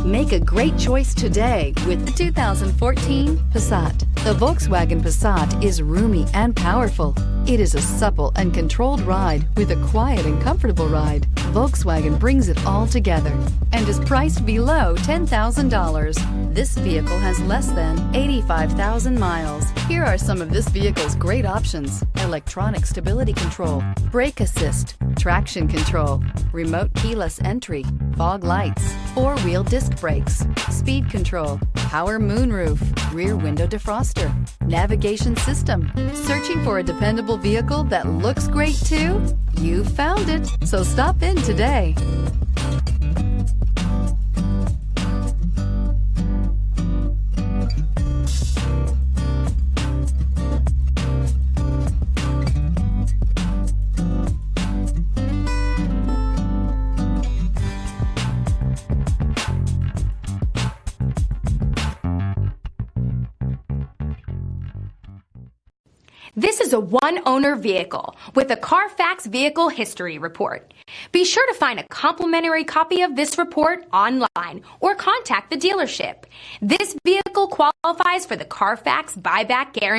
Make a great choice today with the 2014 Passat. The Volkswagen Passat is roomy and powerful. It is a supple and controlled ride with a quiet and comfortable ride. Volkswagen brings it all together and is priced below $10,000. This vehicle has less than 85,000 miles. Here are some of this vehicle's great options: electronic stability control, brake assist, traction control, remote keyless entry, fog lights, four-wheel disc brakes, speed control, power moonroof, rear window defroster, navigation system. Searching for a dependable vehicle that looks great too? You found it, so stop in today. This is a one-owner vehicle with a CARFAX Vehicle History Report. Be sure to find a complimentary copy of this report online or contact the dealership. This vehicle qualifies for the CARFAX Buyback Guarantee.